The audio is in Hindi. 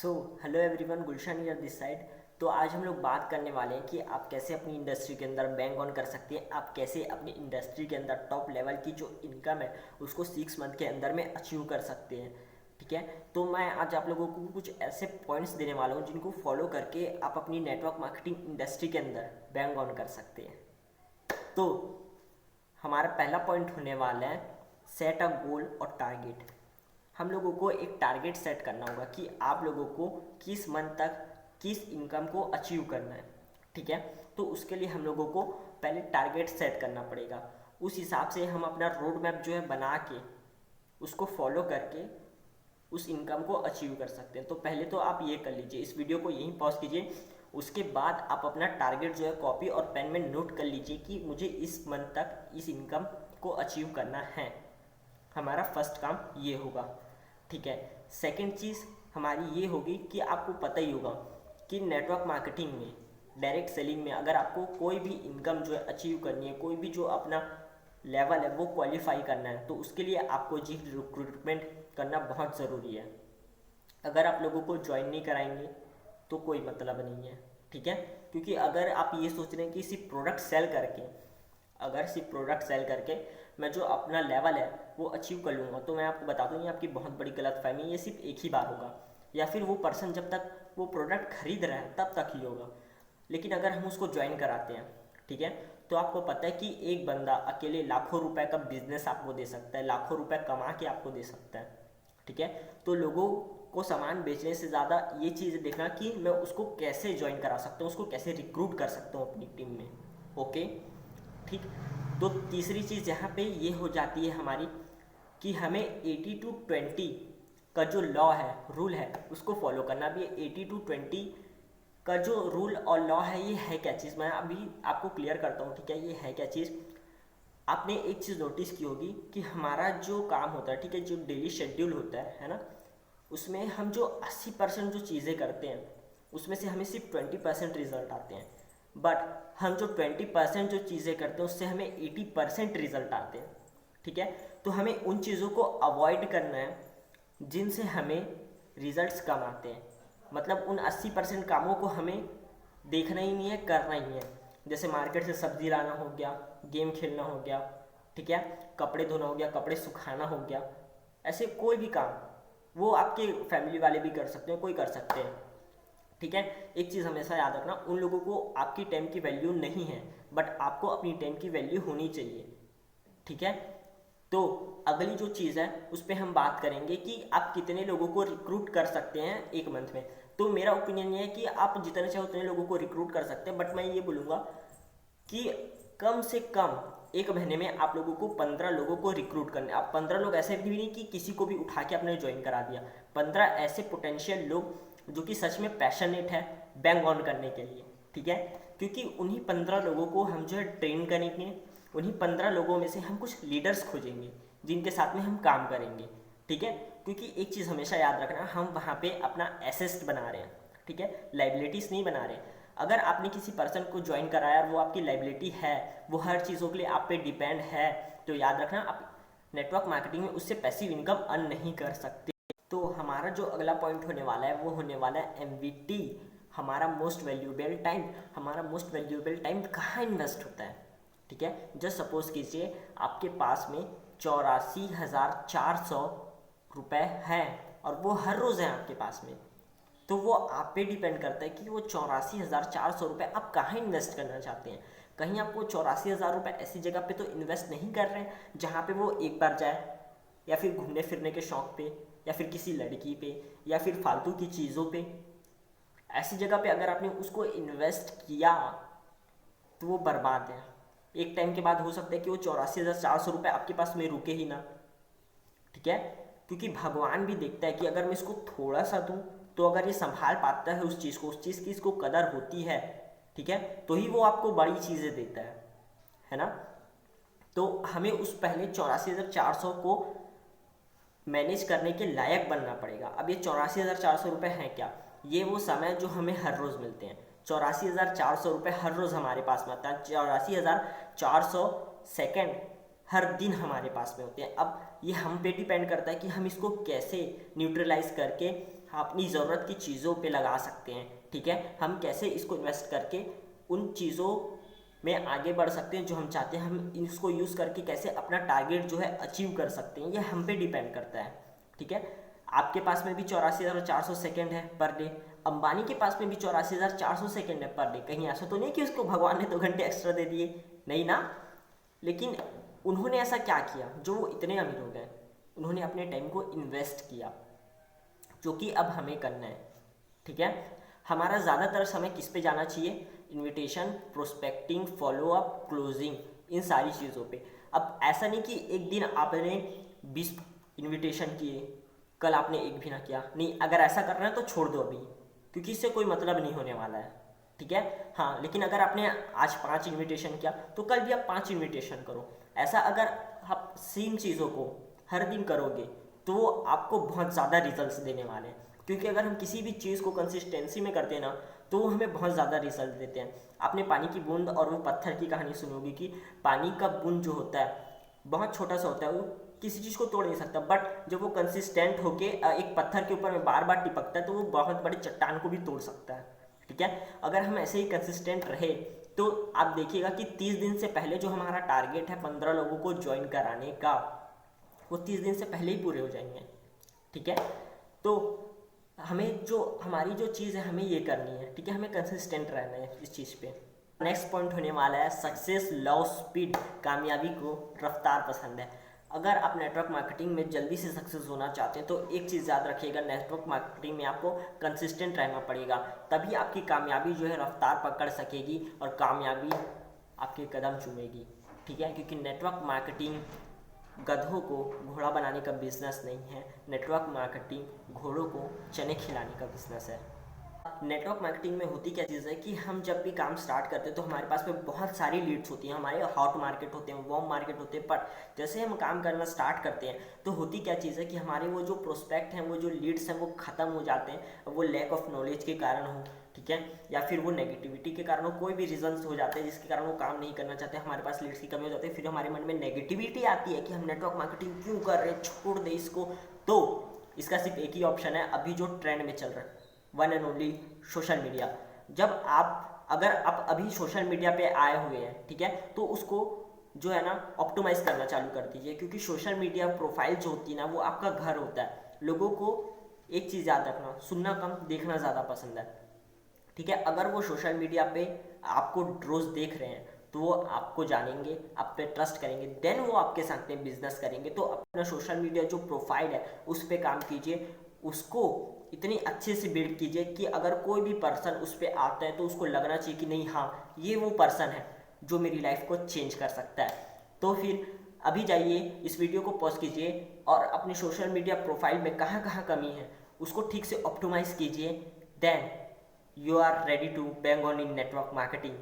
So hello everyone, Gulshan here this side. तो आज हम लोग बात करने वाले हैं कि आप कैसे अपनी इंडस्ट्री के अंदर बैंक ऑन कर सकते हैं। आप कैसे अपनी इंडस्ट्री के अंदर टॉप लेवल की जो इनकम है उसको 6 मंथ के अंदर में अचीव कर सकते हैं। ठीक है, तो मैं आज आप लोगों को कुछ ऐसे पॉइंट्स देने वाला हूँ जिनको फॉलो करके आप अपनी नेटवर्क मार्केटिंग इंडस्ट्री के अंदर बैंक ऑन कर सकते हैं। तो हमारा पहला पॉइंट होने वाला है सेट अ गोल और टारगेट। हम लोगों को एक टारगेट सेट करना होगा कि आप लोगों को किस मंथ तक किस इनकम को अचीव करना है। ठीक है, तो उसके लिए हम लोगों को पहले टारगेट सेट करना पड़ेगा। उस हिसाब से हम अपना रोड मैप जो है बना के उसको फॉलो करके उस इनकम को अचीव कर सकते हैं। तो पहले तो आप ये कर लीजिए, इस वीडियो को यहीं पॉज कीजिए। उसके बाद आप अपना टारगेट जो है कॉपी और पेन में नोट कर लीजिए कि मुझे इस मंथ तक इस इनकम को अचीव करना है। हमारा फर्स्ट काम ये होगा। ठीक है, सेकंड चीज़ हमारी ये होगी कि आपको पता ही होगा कि नेटवर्क मार्केटिंग में, डायरेक्ट सेलिंग में अगर आपको कोई भी इनकम जो है अचीव करनी है, कोई भी जो अपना लेवल है वो क्वालिफाई करना है, तो उसके लिए आपको जी रिक्रूटमेंट करना बहुत ज़रूरी है। अगर आप लोगों को ज्वाइन नहीं कराएंगे तो कोई मतलब नहीं है। ठीक है, क्योंकि अगर आप ये सोच रहे हैं कि सिर्फ प्रोडक्ट सेल करके, अगर सिर्फ प्रोडक्ट सेल करके मैं जो अपना लेवल है वो अचीव कर लूँगा, तो मैं आपको बता दूँ ये आपकी बहुत बड़ी गलतफहमी है। ये सिर्फ एक ही बार होगा, या फिर वो पर्सन जब तक वो प्रोडक्ट खरीद रहा है तब तक ही होगा। लेकिन अगर हम उसको ज्वाइन कराते हैं, ठीक है, तो आपको पता है कि एक बंदा अकेले लाखों रुपए का बिजनेस आपको दे सकता है, लाखों रुपए कमा के आपको दे सकता है। ठीक है, तो लोगों को सामान बेचने से ज़्यादा ये चीज़ देखना कि मैं उसको कैसे ज्वाइन करा सकता हूँ, उसको कैसे रिक्रूट कर सकता हूँ अपनी टीम में। ओके, ठीक। तो तीसरी चीज़ यहाँ पे ये हो जाती है हमारी कि हमें 80-20 का जो लॉ है, रूल है, उसको फॉलो करना भी है। 80-20 का जो रूल और लॉ है ये है क्या चीज़, मैं अभी आपको क्लियर करता हूँ। ठीक है, ये है क्या चीज़। आपने एक चीज़ नोटिस की होगी कि हमारा जो काम होता है, ठीक है, जो डेली शेड्यूल होता है ना, उसमें हम जो 80% जो चीज़ें करते हैं उसमें से हमें सिर्फ 20% रिजल्ट आते हैं। बट हम जो 20% जो चीज़ें करते हैं उससे हमें 80% रिजल्ट आते हैं। ठीक है, तो हमें उन चीज़ों को अवॉइड करना है जिनसे हमें रिजल्ट्स कम आते हैं। मतलब उन 80% कामों को हमें देखना ही नहीं है, करना ही है। जैसे मार्केट से सब्जी लाना हो गया, गेम खेलना हो गया, ठीक है, कपड़े धोना हो गया, कपड़े सुखाना हो गया, ऐसे कोई भी काम वो आपके फैमिली वाले भी कर सकते हैं, कोई कर सकते हैं। ठीक है, एक चीज़ हमेशा याद रखना, उन लोगों को आपकी टाइम की वैल्यू नहीं है, बट आपको अपनी टाइम की वैल्यू होनी चाहिए। ठीक है, तो अगली जो चीज़ है उस पर हम बात करेंगे कि आप कितने लोगों को रिक्रूट कर सकते हैं एक मंथ में। तो मेरा ओपिनियन ये है कि आप जितने चाहे उतने लोगों को रिक्रूट कर सकते हैं, बट मैं ये बोलूँगा कि कम से कम एक महीने में आप लोगों को 15 लोगों को रिक्रूट करना है। आप 15 लोग ऐसे भी नहीं कि किसी को भी उठा के आपने ज्वाइन करा दिया, 15 ऐसे पोटेंशियल लोग जो कि सच में पैशनेट है बैंक ऑन करने के लिए। ठीक है, क्योंकि उन्हीं 15 लोगों को हम जो है ट्रेन करेंगे, उन्हीं 15 लोगों में से हम कुछ लीडर्स खोजेंगे जिनके साथ में हम काम करेंगे। ठीक है, क्योंकि एक चीज़ हमेशा याद रखना, हम वहाँ पे अपना एसेट बना रहे हैं, ठीक है, लाइबिलिटीज़ नहीं बना रहे। अगर आपने किसी पर्सन को ज्वाइन कराया और वो आपकी लाइबिलिटी है, वो हर चीज़ों के लिए आप पे डिपेंड है, तो याद रखना आप नेटवर्क मार्केटिंग में उससे पैसिव इनकम अर्न नहीं कर सकते। तो हमारा जो अगला पॉइंट होने वाला है वो होने वाला है MVT, हमारा मोस्ट वैल्यूएबल टाइम। हमारा मोस्ट वैल्यूएबल टाइम कहाँ इन्वेस्ट होता है? ठीक है, जस्ट सपोज कीजिए आपके पास में 84,400 रुपये हैं और वो हर रोज़ हैं आपके पास में, तो वो आप पे डिपेंड करता है कि वो 84,400 रुपये आप कहाँ इन्वेस्ट करना चाहते हैं। कहीं आपको 84,000 रुपये ऐसी जगह पे तो इन्वेस्ट नहीं कर रहे हैं जहाँ पे वो एक बार जाए, या फिर घूमने फिरने के शौक़ पे, या फिर किसी लड़की पे, या फिर फालतू की चीज़ों पे। ऐसी जगह पे अगर आपने उसको इन्वेस्ट किया तो वो बर्बाद है। एक टाइम के बाद हो सकता है कि वो 84,400 रुपये आपके पास में रुके ही ना। ठीक है, क्योंकि भगवान भी देखता है कि अगर मैं इसको थोड़ा सा दूँ तो अगर ये संभाल पाता है उस चीज़ को, उस चीज़ की इसको कदर होती है, ठीक है, तो ही वो आपको बड़ी चीज़ें देता है ना। तो हमें उस पहले 84,400 को मैनेज करने के लायक बनना पड़ेगा। अब ये 84,400 रुपये हैं क्या? ये वो समय जो हमें हर रोज़ मिलते हैं। 84,400 रुपये हर रोज़ हमारे पास में आता है। 84,400 सेकेंड हर दिन हमारे पास में होते हैं। अब ये हम पे डिपेंड करता है कि हम इसको कैसे न्यूट्रलाइज करके अपनी ज़रूरत की चीज़ों पे लगा सकते हैं, ठीक है। हम कैसे इसको इन्वेस्ट करके उन चीज़ों में आगे बढ़ सकते हैं जो हम चाहते हैं, हम इसको यूज़ करके कैसे अपना टारगेट जो है अचीव कर सकते हैं, ये हम पे डिपेंड करता है, ठीक है। आपके पास में भी 84,400 सेकेंड है पर डे, अंबानी के पास में भी 84,400 सेकेंड है पर डे। कहीं ऐसा तो नहीं कि उसको भगवान ने 2 घंटे एक्स्ट्रा दे दिए, नहीं ना। लेकिन उन्होंने ऐसा क्या किया जो वो इतने अमीर हो गए? उन्होंने अपने टाइम को इन्वेस्ट किया, जो कि अब हमें करना है, ठीक है। हमारा ज़्यादातर समय किस पे जाना चाहिए? इनविटेशन, प्रोस्पेक्टिंग, फॉलोअप, क्लोजिंग, इन सारी चीज़ों पे। अब ऐसा नहीं कि एक दिन आपने 20 इनविटेशन किए, कल आपने एक भी ना किया, नहीं। अगर ऐसा कर रहे हैं तो छोड़ दो अभी, क्योंकि इससे कोई मतलब नहीं होने वाला है, ठीक है। हाँ, लेकिन अगर आपने आज 5 इनविटेशन किया तो कल भी आप 5 इनविटेशन करो। ऐसा अगर आप सेम चीज़ों को हर दिन करोगे तो वो आपको बहुत ज़्यादा रिजल्ट्स देने वाले हैं, क्योंकि अगर हम किसी भी चीज़ को कंसिस्टेंसी में करते हैं ना तो वो हमें बहुत ज़्यादा रिजल्ट देते हैं। आपने पानी की बूंद और वो पत्थर की कहानी सुनी होगी कि पानी का बूंद जो होता है बहुत छोटा सा होता है, वो किसी चीज़ को तोड़ नहीं सकता, बट जब वो कंसिस्टेंट होके एक पत्थर के ऊपर में बार बार टिपकता है तो वो बहुत बड़ी चट्टान को भी तोड़ सकता है, ठीक है। अगर हम ऐसे ही कंसिस्टेंट रहे तो आप देखिएगा कि 30 दिन से पहले जो हमारा टारगेट है 15 लोगों को ज्वाइन कराने का, वो 30 दिन से पहले ही पूरे हो जाएंगे, ठीक है। तो हमें जो हमारी जो चीज़ है हमें ये करनी है, ठीक है। हमें कंसिस्टेंट रहना है इस चीज़ पे। नेक्स्ट पॉइंट होने वाला है सक्सेस लव स्पीड, कामयाबी को रफ्तार पसंद है। अगर आप नेटवर्क मार्केटिंग में जल्दी से सक्सेस होना चाहते हैं तो एक चीज़ याद रखिएगा, नेटवर्क मार्केटिंग में आपको कंसिस्टेंट रहना पड़ेगा, तभी आपकी कामयाबी जो है रफ्तार पकड़ सकेगी और कामयाबी आपके कदम चूमेगी, ठीक है। क्योंकि नेटवर्क मार्केटिंग गधों को घोड़ा बनाने का बिजनेस नहीं है, नेटवर्क मार्केटिंग घोड़ों को चने खिलाने का बिजनेस है। नेटवर्क मार्केटिंग में होती क्या चीज़ है कि हम जब भी काम स्टार्ट करते हैं तो हमारे पास में बहुत सारी लीड्स होती हैं, हमारे हॉट मार्केट होते हैं, वार्म मार्केट होते हैं, बट जैसे हम काम करना स्टार्ट करते हैं तो होती क्या चीज़ है कि हमारे वो जो प्रोस्पेक्ट हैं, वो जो लीड्स हैं वो ख़त्म हो जाते हैं। वो लैक ऑफ नॉलेज के कारण हो, ठीक है, या फिर वो नेगेटिविटी के कारण हो, कोई भी रीजंस हो जाते हैं जिसके कारण वो काम नहीं करना चाहते, हमारे पास लीड्स की कमी हो जाती है। फिर हमारे मन में नेगेटिविटी आती है कि हम नेटवर्क मार्केटिंग क्यों कर रहे हैं, छोड़ दे इसको। तो इसका सिर्फ एक ही ऑप्शन है अभी जो ट्रेंड में चल रहा है, one and only social media. जब आप अगर आप अभी सोशल मीडिया पे आए हुए हैं, ठीक है, तो उसको जो है ना ऑप्टिमाइज करना चालू कर दीजिए, क्योंकि सोशल मीडिया प्रोफाइल जो होती है ना वो आपका घर होता है। लोगों को एक चीज़ याद रखना, सुनना कम देखना ज़्यादा पसंद है, ठीक है। अगर वो सोशल मीडिया पे आपको रोज़ देख रहे हैं तो वो आपको जानेंगे, आप पे ट्रस्ट करेंगे, देन वो आपके साथ में बिजनेस करेंगे। तो अपना सोशल मीडिया जो प्रोफाइल है उस पर काम कीजिए, उसको इतनी अच्छे से बिल्ड कीजिए कि अगर कोई भी पर्सन उस पर आता है तो उसको लगना चाहिए कि नहीं, हाँ ये वो पर्सन है जो मेरी लाइफ को चेंज कर सकता है। तो फिर अभी जाइए, इस वीडियो को पॉज कीजिए और अपनी सोशल मीडिया प्रोफाइल में कहाँ कहाँ कमी है उसको ठीक से ऑप्टिमाइज कीजिए, then you are ready to bang on in network marketing.